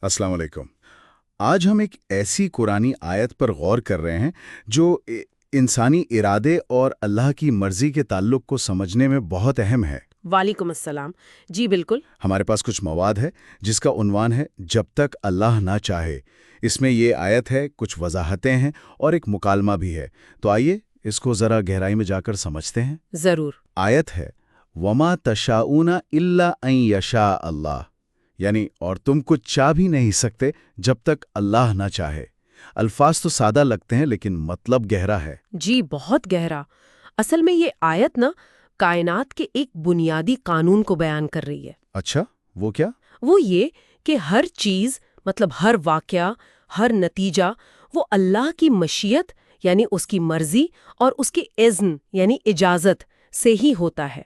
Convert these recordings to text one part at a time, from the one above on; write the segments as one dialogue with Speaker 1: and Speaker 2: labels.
Speaker 1: السلام علیکم۔ آج ہم ایک ایسی قرآنی آیت پر غور کر رہے ہیں جو انسانی ارادے اور اللہ کی مرضی کے تعلق کو سمجھنے میں بہت اہم ہے۔
Speaker 2: وعلیکم السلام۔ جی بالکل۔
Speaker 1: ہمارے پاس کچھ مواد ہے جس کا عنوان ہے جب تک اللہ نہ چاہے۔ اس میں یہ آیت ہے، کچھ وضاحتیں ہیں اور ایک مکالمہ بھی ہے۔ تو آئیے اس کو ذرا گہرائی میں جا کر سمجھتے ہیں۔
Speaker 2: ضرور۔
Speaker 1: آیت ہے وما تشاؤون الا ان یشاء اللہ، یعنی اور تم کچھ چاہ بھی نہیں سکتے جب تک اللہ نہ چاہے۔ الفاظ تو سادہ لگتے ہیں لیکن مطلب گہرا ہے۔
Speaker 2: جی بہت گہرا۔ اصل میں یہ آیت کائنات کے ایک بنیادی قانون کو بیان کر رہی ہے۔
Speaker 1: اچھا، وہ کیا؟
Speaker 2: وہ یہ کہ ہر چیز، مطلب ہر واقعہ، ہر نتیجہ، وہ اللہ کی مشیت یعنی اس کی مرضی اور اس کے اذن یعنی اجازت سے ہی ہوتا ہے۔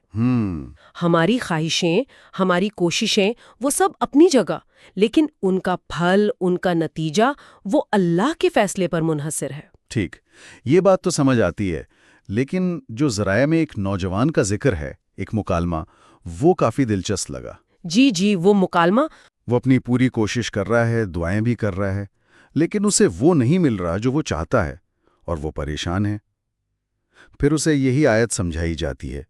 Speaker 2: ہماری خواہشیں، ہماری کوششیں، وہ سب اپنی جگہ، لیکن ان کا پھل، ان کا نتیجہ وہ اللہ کے فیصلے پر منحصر ہے۔
Speaker 1: ٹھیک، یہ بات تو سمجھ آتی ہے، لیکن جو ذرائع میں ایک نوجوان کا ذکر ہے، ایک مکالمہ، وہ کافی دلچسپ لگا۔
Speaker 2: جی وہ مکالمہ۔
Speaker 1: وہ اپنی پوری کوشش کر رہا ہے، دعائیں بھی کر رہا ہے، لیکن اسے وہ نہیں مل رہا جو وہ چاہتا ہے، اور وہ پریشان ہے۔ پھر اسے یہی آیت سمجھائی جاتی ہے۔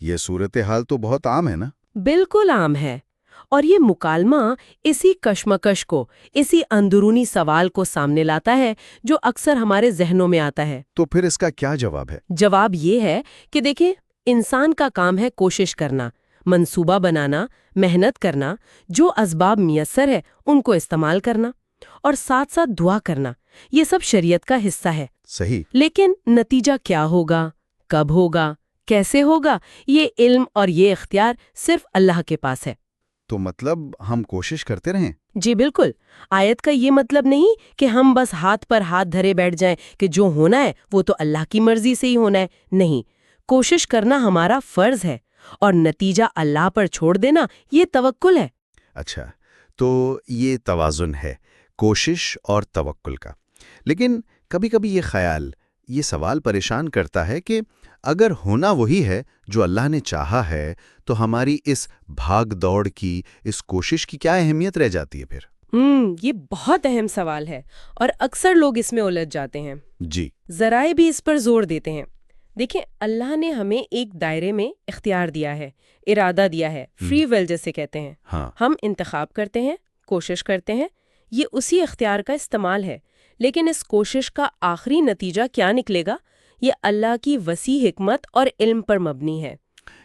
Speaker 1: یہ صورتحال تو بہت عام ہے نا؟
Speaker 2: بالکل عام ہے، اور یہ مکالمہ اسی کشمکش کو، اسی اندرونی سوال کو سامنے لاتا ہے جو اکثر ہمارے ذہنوں میں آتا ہے۔
Speaker 1: تو پھر اس کا کیا جواب ہے؟
Speaker 2: جواب یہ ہے کہ دیکھیں، انسان کا کام ہے کوشش کرنا، منصوبہ بنانا، محنت کرنا، جو اسباب میسر ہے ان کو استعمال کرنا، اور ساتھ ساتھ دعا کرنا۔ یہ سب شریعت کا حصہ ہے۔
Speaker 1: صحیح۔
Speaker 2: لیکن نتیجہ کیا ہوگا، کب ہوگا، کیسے ہوگا، یہ علم اور یہ اختیار صرف اللہ کے پاس ہے۔
Speaker 1: تو مطلب ہم کوشش کرتے رہیں؟
Speaker 2: جی بالکل۔ آیت کا یہ مطلب نہیں کہ ہم بس ہاتھ پر ہاتھ دھرے بیٹھ جائیں کہ جو ہونا ہے وہ تو اللہ کی مرضی سے ہی ہونا ہے۔ نہیں، کوشش کرنا ہمارا فرض ہے، اور نتیجہ اللہ پر چھوڑ دینا یہ توکل ہے۔
Speaker 1: اچھا، تو یہ توازن ہے کوشش اور توکل کا۔ لیکن کبھی کبھی یہ سوال پریشان کرتا ہے کہ اگر ہونا وہی ہے جو اللہ نے چاہا ہے تو ہماری اس بھاگ دوڑ کی، اس کوشش کی کیا اہمیت رہ جاتی ہے پھر؟
Speaker 2: یہ بہت اہم سوال ہے، اور اکثر لوگ اس میں الجھ جاتے ہیں۔
Speaker 1: جی،
Speaker 2: ذرائع بھی اس پر زور دیتے ہیں۔ دیکھیں، اللہ نے ہمیں ایک دائرے میں اختیار دیا ہے، ارادہ دیا ہے، فری ول جسے کہتے ہیں۔
Speaker 1: ہاں،
Speaker 2: ہم انتخاب کرتے ہیں، کوشش کرتے ہیں، یہ اسی اختیار کا استعمال ہے۔ لیکن اس کوشش کا آخری نتیجہ کیا نکلے گا، یہ اللہ کی وسیع حکمت اور علم پر مبنی ہے۔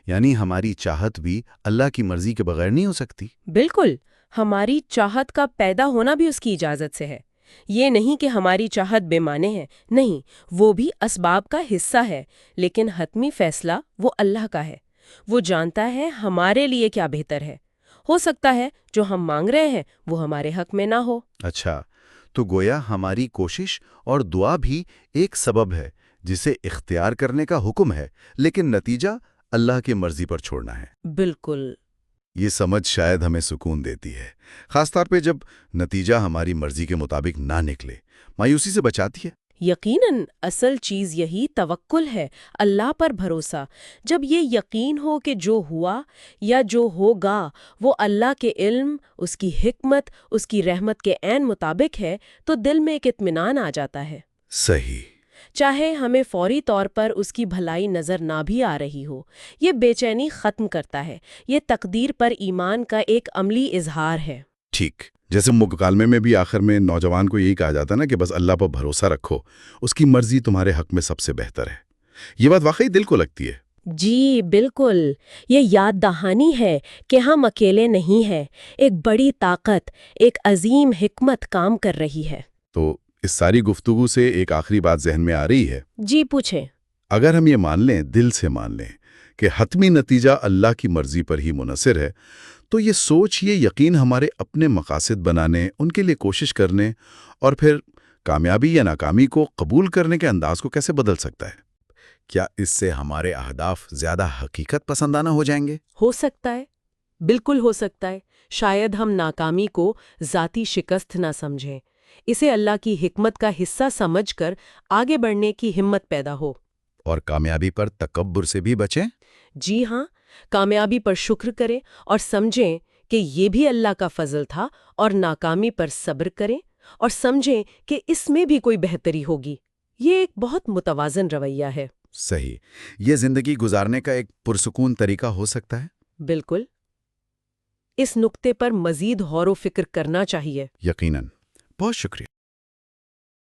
Speaker 1: یعنی ہماری چاہت بھی اللہ کی مرضی کے بغیر نہیں ہو سکتی؟
Speaker 2: بالکل، ہماری چاہت کا پیدا ہونا بھی اس کی اجازت سے ہے۔ یہ نہیں کہ ہماری چاہت بے معنی ہے، نہیں، وہ بھی اسباب کا حصہ ہے، لیکن حتمی فیصلہ وہ اللہ کا ہے۔ وہ جانتا ہے ہمارے لیے کیا بہتر ہے۔ ہو سکتا ہے جو ہم مانگ رہے ہیں وہ ہمارے حق میں نہ ہو۔
Speaker 1: اچھا، تو گویا ہماری کوشش اور دعا بھی ایک سبب ہے جسے اختیار کرنے کا حکم ہے، لیکن نتیجہ اللہ کی مرضی پر چھوڑنا ہے۔
Speaker 2: بالکل۔
Speaker 1: یہ سمجھ شاید ہمیں سکون دیتی ہے، خاص طور پہ جب نتیجہ ہماری مرضی کے مطابق نہ نکلے۔ مایوسی سے بچاتی ہے۔
Speaker 2: یقیناً اصل چیز یہی توکل ہے، اللہ پر بھروسہ۔ جب یہ یقین ہو کہ جو ہوا یا جو ہوگا وہ اللہ کے علم، اس کی حکمت، اس کی رحمت کے عین مطابق ہے، تو دل میں ایک اطمینان آ جاتا ہے۔
Speaker 1: صحیح۔
Speaker 2: چاہے ہمیں فوری طور پر اس کی بھلائی نظر نہ بھی آ رہی ہو، یہ بے چینی ختم کرتا ہے۔ یہ تقدیر پر ایمان کا ایک عملی اظہار ہے۔
Speaker 1: ٹھیک، جیسے مکالمے میں بھی آخر میں نوجوان کو یہی کہا جاتا نا کہ بس اللہ پر بھروسہ رکھو، اس کی مرضی تمہارے حق میں سب سے بہتر ہے۔ یہ بات واقعی دل کو لگتی ہے۔
Speaker 2: جی بالکل، یہ یاد دہانی ہے کہ ہم اکیلے نہیں ہیں، ایک بڑی طاقت، ایک عظیم حکمت کام کر رہی ہے۔
Speaker 1: تو اس ساری گفتگو سے ایک آخری بات ذہن میں آ رہی ہے۔
Speaker 2: جی پوچھیں۔
Speaker 1: اگر ہم یہ مان لیں، دل سے مان لیں کہ حتمی نتیجہ اللہ کی مرضی پر ہی منحصر ہے، تو یہ سوچ، یہ یقین ہمارے اپنے مقاصد بنانے، ان کے لیے کوشش کرنے اور پھر کامیابی یا ناکامی کو قبول کرنے کے انداز کو کیسے بدل سکتا ہے؟ کیا اس سے ہمارے اہداف زیادہ حقیقت پسندانہ ہو جائیں گے؟
Speaker 2: ہو سکتا ہے، بالکل ہو سکتا ہے۔ شاید ہم ناکامی کو ذاتی شکست نہ سمجھیں، اسے اللہ کی حکمت کا حصہ سمجھ کر آگے بڑھنے کی ہمت پیدا ہو۔
Speaker 1: اور کامیابی پر تکبر سے بھی بچیں؟
Speaker 2: جی ہاں، کامیابی پر شکر کریں اور سمجھیں کہ یہ بھی اللہ کا فضل تھا اور ناکامی پر صبر کریں اور سمجھیں کہ اس میں بھی کوئی بہتری ہوگی۔ یہ ایک بہت متوازن رویہ ہے۔
Speaker 1: صحیح۔ یہ زندگی گزارنے کا ایک پرسکون طریقہ ہو سکتا ہے؟
Speaker 2: بالکل۔ اس نقطے پر مزید غور و فکر کرنا چاہیے۔
Speaker 1: یقیناً۔ بہت شکریہ۔